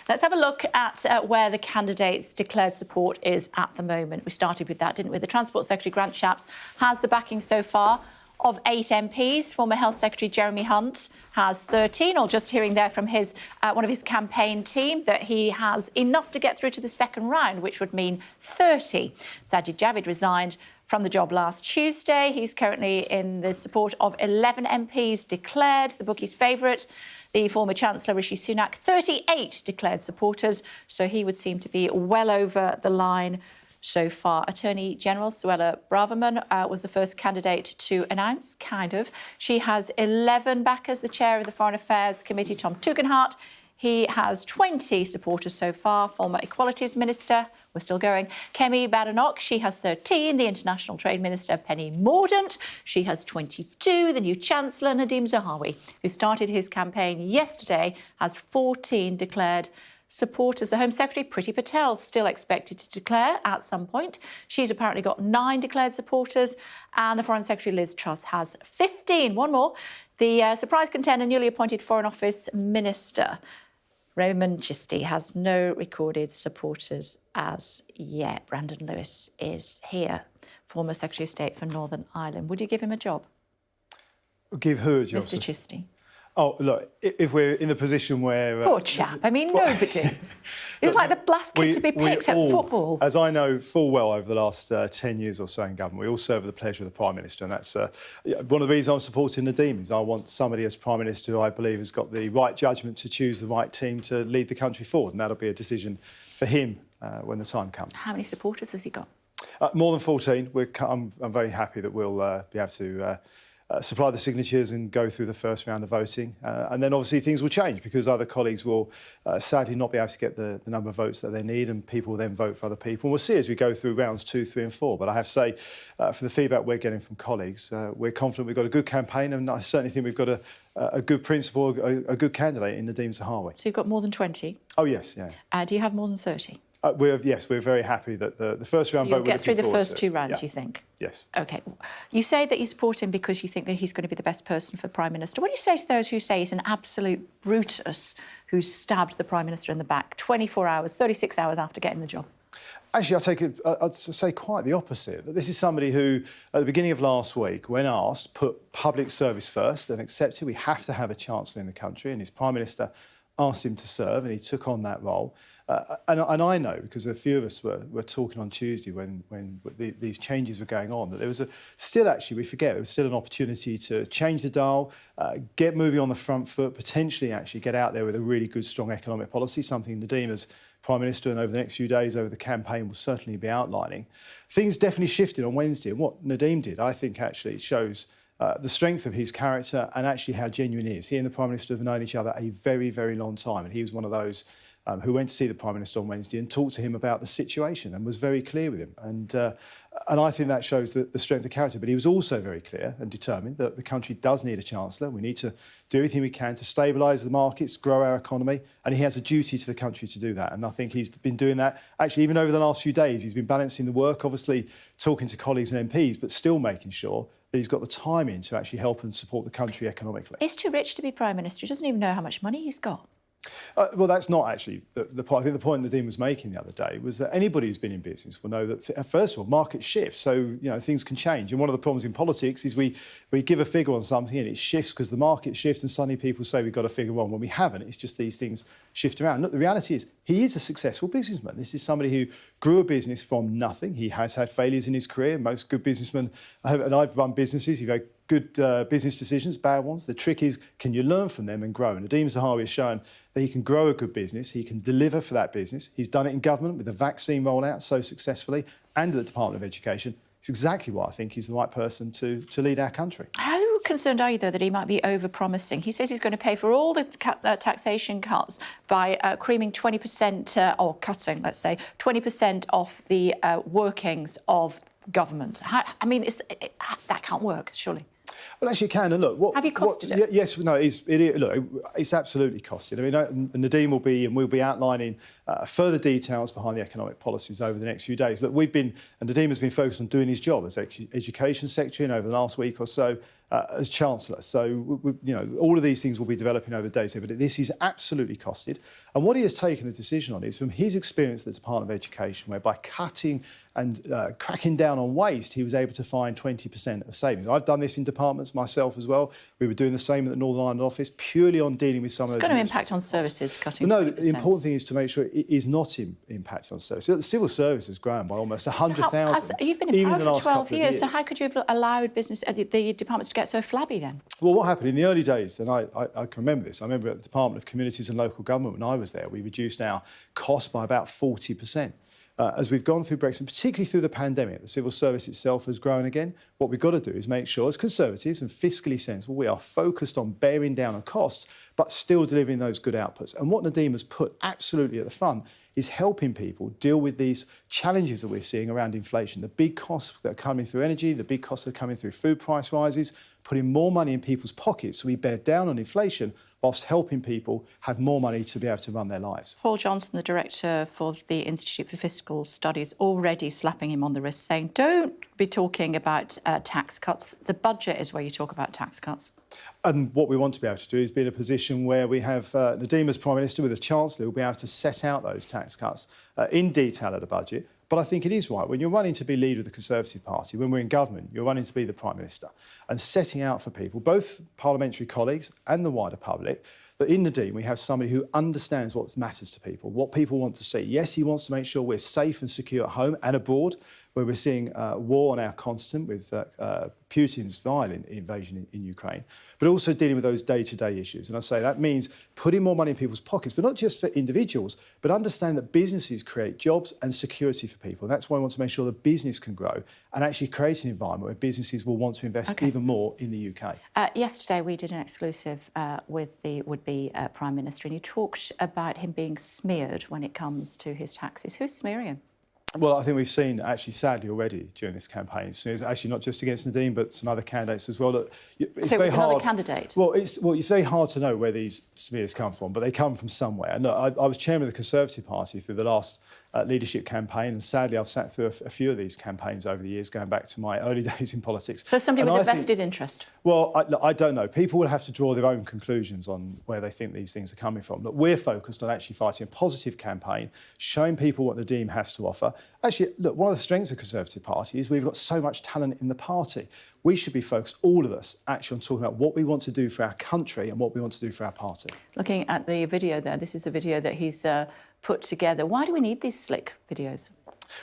Let's have a look at where the candidates' declared support is at the moment. We started with that, didn't we? The Transport Secretary, Grant Shapps, has the backing so far of 8 MPs. Former Health Secretary Jeremy Hunt has 13, or just hearing there from his one of his campaign team that he has enough to get through to the second round, which would mean 30. Sajid Javid resigned from the job last Tuesday. He's currently in the support of 11 MPs declared, the bookie's favourite. The former Chancellor, Rishi Sunak, 38 declared supporters, so he would seem to be well over the line so far. Attorney General Suella Braverman was the first candidate to announce, kind of. She has 11 backers. The chair of the Foreign Affairs Committee, Tom Tugendhat, he has 20 supporters so far. Former Equalities Minister, we're still going, Kemi Badenoch, she has 13. The International Trade Minister, Penny Mordaunt, she has 22. The new Chancellor, Nadhim Zahawi, who started his campaign yesterday, has 14 declared supporters. The Home Secretary, Priti Patel, still expected to declare at some point. She's apparently got 9 declared supporters. And the Foreign Secretary, Liz Truss, has 15. One more. The surprise contender, newly appointed Foreign Office Minister, Raymond Chistey, has no recorded supporters as yet. Brandon Lewis is here, former Secretary of State for Northern Ireland. Would you give him a job? Give who a job? Mr Chistey. Oh, look, if we're in the position where... Poor chap. I mean, nobody. It's like the last kid to be picked at football. As I know full well over the last 10 years or so in government, we all serve with the pleasure of the Prime Minister, and that's one of the reasons I'm supporting Nadhim is I want somebody as Prime Minister who I believe has got the right judgment to choose the right team to lead the country forward, and that'll be a decision for him when the time comes. How many supporters has he got? More than 14. I'm very happy that we'll be able to... supply the signatures and go through the first round of voting. And then obviously things will change because other colleagues will sadly not be able to get the number of votes that they need, and people will then vote for other people. And we'll see as we go through rounds 2, 3 and 4. But I have to say, for the feedback we're getting from colleagues, we're confident we've got a good campaign, and I certainly think we've got a good principal, a good candidate in Nadhim Zahawi. So you've got more than 20? Oh, yes, yeah. Do you have more than 30? We're very happy that the first round vote... You'll get through the first 2 rounds, yeah. you think? Yes. OK. You say that you support him because you think that he's going to be the best person for Prime Minister. What do you say to those who say he's an absolute Brutus who stabbed the Prime Minister in the back 24 hours, 36 hours after getting the job? Actually, I'd say quite the opposite. This is somebody who, at the beginning of last week, when asked, put public service first and accepted we have to have a Chancellor in the country, and his Prime Minister asked him to serve, and he took on that role. And I know, because a few of us were talking on Tuesday when these changes were going on, that there was still, actually, we forget, there was still an opportunity to change the dial, get moving on the front foot, potentially actually get out there with a really good, strong economic policy, something Nadhim as Prime Minister and over the next few days over the campaign will certainly be outlining. Things definitely shifted on Wednesday, and what Nadhim did, I think, actually shows the strength of his character and actually how genuine he is. He and the Prime Minister have known each other a very, very long time, and he was one of those who went to see the Prime Minister on Wednesday and talked to him about the situation and was very clear with him. And I think that shows the strength of character. But he was also very clear and determined that the country does need a Chancellor. We need to do everything we can to stabilise the markets, grow our economy, and he has a duty to the country to do that. And I think he's been doing that. Actually, even over the last few days, he's been balancing the work, obviously talking to colleagues and MPs, but still making sure that he's got the time in to actually help and support the country economically. He's too rich to be Prime Minister. He doesn't even know how much money he's got. Well, that's not actually the point. I think the point Nadhim was making the other day was that anybody who's been in business will know that, first of all, market shifts, so things can change. And one of the problems in politics is we give a figure on something and it shifts because the market shifts, and suddenly people say we've got a figure wrong when we haven't. It's just these things shift around. Look, the reality is he is a successful businessman. This is somebody who grew a business from nothing. He has had failures in his career. Most good businessmen, and I've run businesses, you've had good business decisions, bad ones. The trick is, can you learn from them and grow? And Nadhim Zahawi has shown that he can grow a good business, he can deliver for that business. He's done it in government with the vaccine rollout so successfully, and at the Department of Education. It's exactly why I think he's the right person to lead our country. How concerned are you, though, that he might be over-promising? He says he's going to pay for all the taxation cuts by creaming 20%, or cutting, let's say, 20% off the workings of government. I mean, that can't work, surely. Well, actually, it can. And look, have you costed it? Yes, no. It's absolutely costed. I mean, Nadhim will be outlining further details behind the economic policies over the next few days. That Nadhim has been focused on doing his job as Education Secretary, and over the last week or so, as Chancellor. So, you know, all of these things will be developing over days here, but this is absolutely costed. And what he has taken the decision on is from his experience at the Department of Education, where by cutting and cracking down on waste, he was able to find 20% of savings. I've done this in departments myself as well. We were doing the same at the Northern Ireland office, purely on dealing with some of those... It's going to impact on services, cutting 20%. No, the important thing is to make sure it is not impacting on services. The civil service has grown by almost 100,000. You've been in power for 12 years, so how could you have allowed business, the departments to get so flabby then? Well, what happened in the early days, and I can remember this, I remember at the Department of Communities and Local Government when I was there, we reduced our costs by about 40%. As we've gone through Brexit, particularly through the pandemic, the civil service itself has grown again. What we've got to do is make sure, as Conservatives and fiscally sensible, we are focused on bearing down on costs, but still delivering those good outputs. And what Nadhim has put absolutely at the front is helping people deal with these challenges that we're seeing around inflation, the big costs that are coming through energy, the big costs that are coming through food price rises, putting more money in people's pockets so we bear down on inflation whilst helping people have more money to be able to run their lives. Paul Johnson, the director for the Institute for Fiscal Studies, already slapping him on the wrist, saying, don't be talking about tax cuts. The budget is where you talk about tax cuts. And what we want to be able to do is be in a position where we have Nadhim as Prime Minister with a Chancellor who will be able to set out those tax cuts in detail at a budget. But I think it is right. When you're running to be leader of the Conservative Party, when we're in government, you're running to be the Prime Minister and setting out for people, both parliamentary colleagues and the wider public, that in Nadhim we have somebody who understands what matters to people, what people want to see. Yes, he wants to make sure we're safe and secure at home and abroad, where we're seeing war on our continent with Putin's violent invasion in Ukraine, but also dealing with those day-to-day issues. And I say that means putting more money in people's pockets, but not just for individuals, but understand that businesses create jobs and security for people. And that's why I want to make sure that business can grow and actually create an environment where businesses will want to invest even more in the UK. Yesterday we did an exclusive with the would-be Prime Minister, and you talked about him being smeared when it comes to his taxes. Who's smearing him? Well, I think we've seen, actually, sadly, already during this campaign, so it's actually not just against Nadhim, but some other candidates as well. Look, it's so very it's hard. Another candidate? Well, it's very hard to know where these smears come from, but they come from somewhere. And look, I was chairman of the Conservative Party through the last leadership campaign, and sadly, I've sat through a few of these campaigns over the years, going back to my early days in politics. So somebody with a vested interest? Well, I don't know. People will have to draw their own conclusions on where they think these things are coming from. Look, we're focused on actually fighting a positive campaign, showing people what Nadhim has to offer. Actually, look, one of the strengths of the Conservative Party is we've got so much talent in the party. We should be focused, all of us, actually on talking about what we want to do for our country and what we want to do for our party. Looking at the video there, this is the video that he's put together. Why do we need these slick videos?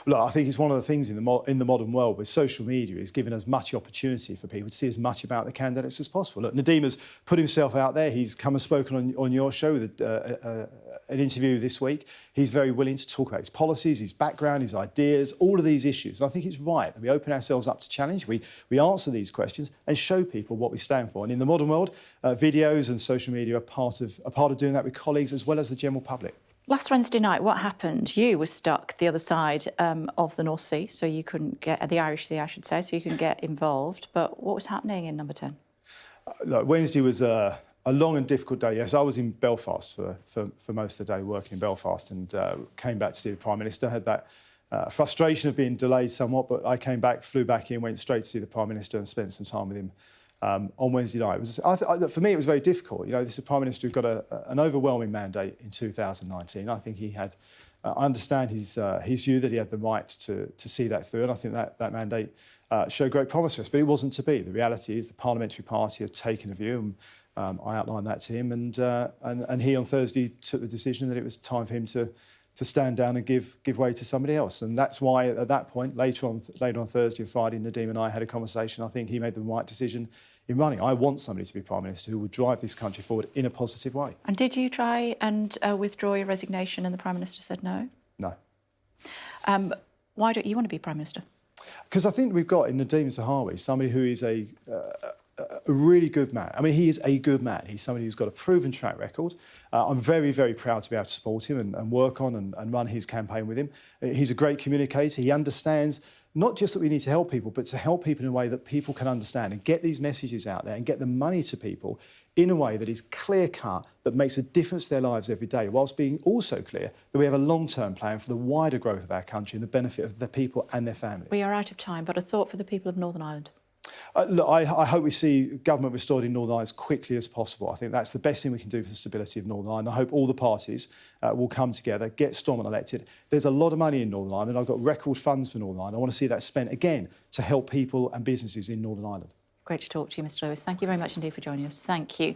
Look, I think it's one of the things in the modern world with social media is giving us much opportunity for people to see as much about the candidates as possible. Look, Nadhim has put himself out there. He's come and spoken on your show with an interview this week. He's very willing to talk about his policies, his background, his ideas, all of these issues. And I think it's right that we open ourselves up to challenge. We answer these questions and show people what we stand for. And in the modern world, videos and social media are part of doing that with colleagues as well as the general public. Last Wednesday night, what happened? You were stuck the other side of the North Sea, so you couldn't get the Irish Sea, I should say, so you couldn't get involved. But what was happening in Number 10? Look, Wednesday was a long and difficult day. Yes, I was in Belfast for most of the day, working in Belfast, and came back to see the Prime Minister. Had that frustration of being delayed somewhat, but I came back, flew back in, went straight to see the Prime Minister and spent some time with him on Wednesday night. For me, it was very difficult. You know, this is a Prime Minister who got an overwhelming mandate in 2019. I think he had, I understand his view that he had the right to see that through, and I think that mandate showed great promise for us, but it wasn't to be. The reality is the parliamentary party had taken a view, and I outlined that to him, and he on Thursday took the decision that it was time for him to stand down and give way to somebody else. And that's why, at that point, later on Thursday and Friday, Nadhim and I had a conversation. I think he made the right decision in running. I want somebody to be Prime Minister who would drive this country forward in a positive way. And did you try and withdraw your resignation and the Prime Minister said no? No. Why don't you want to be Prime Minister? Because I think we've got in Nadhim Zahawi somebody who is a really good man. I mean, he is a good man. He's somebody who's got a proven track record. I'm very, very proud to be able to support him and work on and run his campaign with him. He's a great communicator. He understands not just that we need to help people, but to help people in a way that people can understand and get these messages out there and get the money to people in a way that is clear-cut, that makes a difference to their lives every day, whilst being also clear that we have a long-term plan for the wider growth of our country and the benefit of the people and their families. We are out of time, but a thought for the people of Northern Ireland. Look, I hope we see government restored in Northern Ireland as quickly as possible. I think that's the best thing we can do for the stability of Northern Ireland. I hope all the parties will come together, get Stormont elected. There's a lot of money in Northern Ireland. I've got record funds for Northern Ireland. I want to see that spent again to help people and businesses in Northern Ireland. Great to talk to you, Mr Lewis. Thank you very much indeed for joining us. Thank you.